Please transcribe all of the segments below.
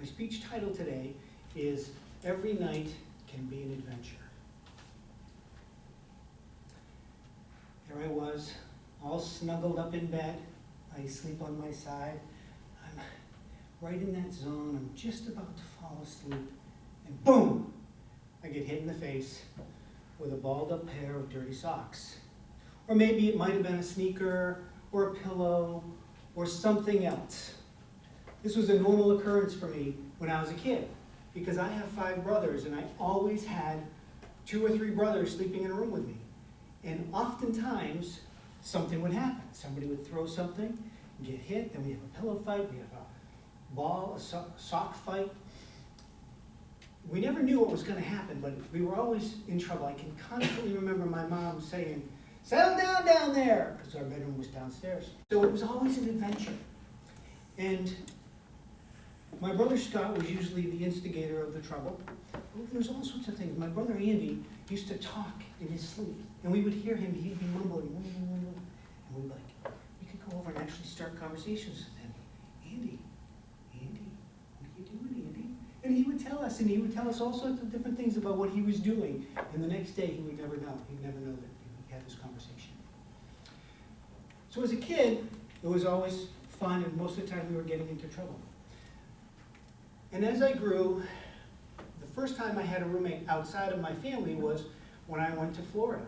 My speech title today is Every Night Can Be an Adventure. Here I was, all snuggled up in bed. I sleep on my side. I'm right in that zone. I'm just about to fall asleep. And boom! I get hit in the face with a balled up pair of dirty socks. Or maybe it might have been a sneaker, or a pillow, or something else. This was a normal occurrence for me when I was a kid, because I have 5 brothers, and I always had 2 or 3 brothers sleeping in a room with me. And oftentimes, something would happen. Somebody would throw something, get hit, then we have a pillow fight, we have a ball, a sock fight. We never knew what was going to happen, but we were always in trouble. I can constantly remember my mom saying, "Settle down there," because our bedroom was downstairs. So it was always an adventure. And my brother Scott was usually the instigator of the trouble. There's all sorts of things. My brother Andy used to talk in his sleep, and we would hear him, he'd be mumbling, and we'd be like, we could go over and actually start conversations with him. Andy, what are you doing, Andy? And he would tell us, all sorts of different things about what he was doing, and the next day he would never know. He'd never know that we had this conversation. So as a kid, it was always fun, and most of the time we were getting into trouble. And as I grew, the first time I had a roommate outside of my family was when I went to Florida.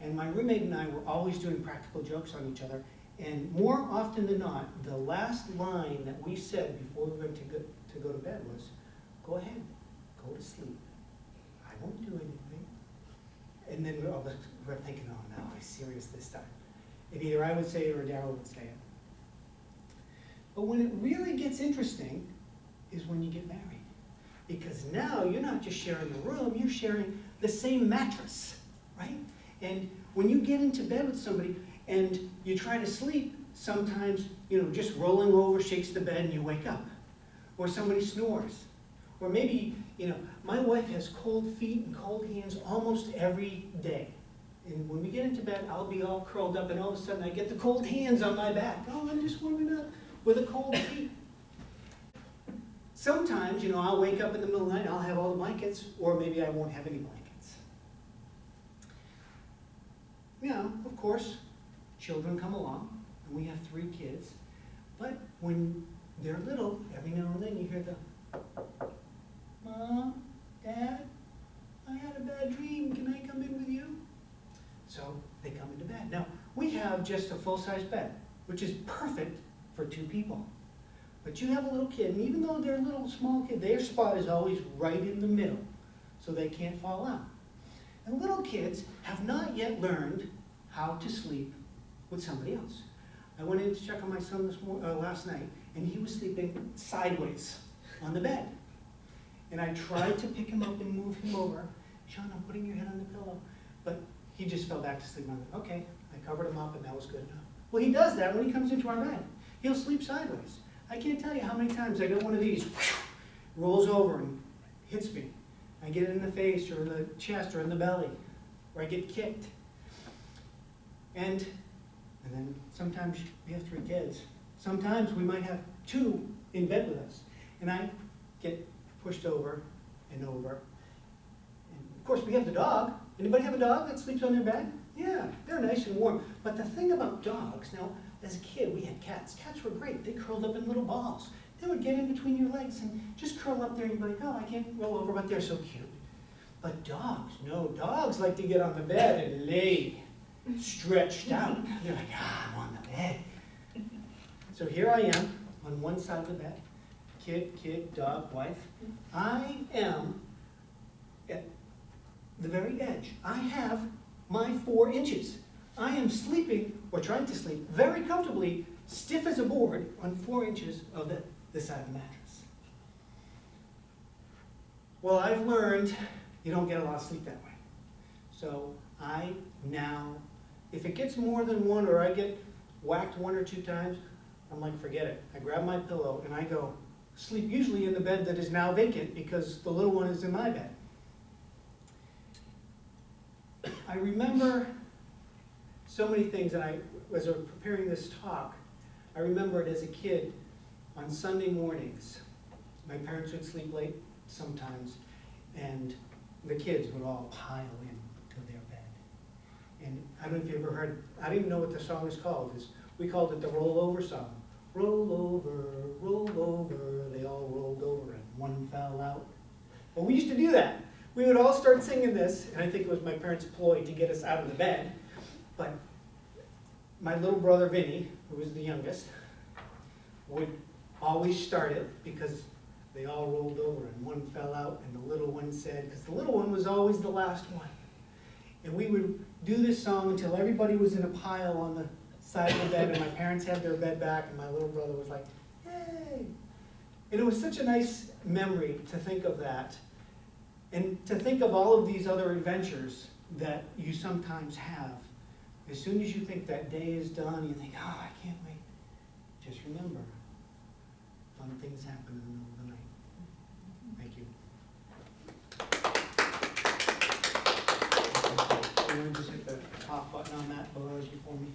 And my roommate and I were always doing practical jokes on each other. And more often than not, the last line that we said before we went to go to bed was, "Go ahead, go to sleep. I won't do anything." And then we're thinking, oh no, I'm serious this time. And either I would say it or Daryl would say it. But when it really gets interesting is when you get married. Because now you're not just sharing a room, you're sharing the same mattress, right? And when you get into bed with somebody and you try to sleep, sometimes, just rolling over shakes the bed and you wake up. Or somebody snores. Or maybe, my wife has cold feet and cold hands almost every day. And when we get into bed, I'll be all curled up and all of a sudden I get the cold hands on my back. Oh, I'm just warming up with a cold feet. Sometimes, I'll wake up in the middle of the night, I'll have all the blankets, or maybe I won't have any blankets. Of course, children come along, and we have 3 kids, but when they're little, every now and then you hear the, "Mom, Dad, I had a bad dream, can I come in with you?" So they come into bed. Now, we have just a full-size bed, which is perfect for 2 people. But you have a little kid, and even though they're a little small kid, their spot is always right in the middle, so they can't fall out. And little kids have not yet learned how to sleep with somebody else. I went in to check on my son last night, and he was sleeping sideways on the bed. And I tried to pick him up and move him over. "Sean, I'm putting your head on the pillow." But he just fell back to sleep on it. Okay, I covered him up, and that was good enough. Well, he does that when he comes into our bed. He'll sleep sideways. I can't tell you how many times I get one of these, rolls over and hits me. I get it in the face or in the chest or in the belly, or I get kicked. And then sometimes we have 3 kids. Sometimes we might have 2 in bed with us. And I get pushed over and over. And of course, we have the dog. Anybody have a dog that sleeps on their bed? Yeah, they're nice and warm. But the thing about dogs, now, as a kid, we had cats. Cats were great. They curled up in little balls. They would get in between your legs and just curl up there and you'd be like, "Oh, I can't roll over," but they're so cute. But dogs, no, dogs like to get on the bed and lay stretched out. They're like, "I'm on the bed." So here I am on one side of the bed. Kid, dog, wife. I am at the very edge. I have my 4 inches. I am sleeping, or trying to sleep, very comfortably, stiff as a board, on 4 inches of the side of the mattress. Well, I've learned you don't get a lot of sleep that way. So I now, if it gets more than 1 or I get whacked 1 or 2 times, I'm like, forget it. I grab my pillow and I go sleep, usually in the bed that is now vacant because the little one is in my bed. I remember so many things, and as I was preparing this talk, I remembered as a kid on Sunday mornings, my parents would sleep late sometimes, and the kids would all pile in to their bed. And I don't know if you ever heard, I don't even know what the song is called. We called it the rollover song. Roll over, they all rolled over and one fell out. Well, we used to do that. We would all start singing this, and I think it was my parents' ploy to get us out of the bed. But my little brother Vinny, who was the youngest, would always start it because they all rolled over and one fell out, and the little one said, because the little one was always the last one. And we would do this song until everybody was in a pile on the side of the bed, and my parents had their bed back, and my little brother was like, yay! And it was such a nice memory to think of that, and to think of all of these other adventures that you sometimes have. As soon as you think that day is done, you think, oh, I can't wait. Just remember, fun things happen in the middle of the night. Thank you. You want to just hit the top button on that below you for me?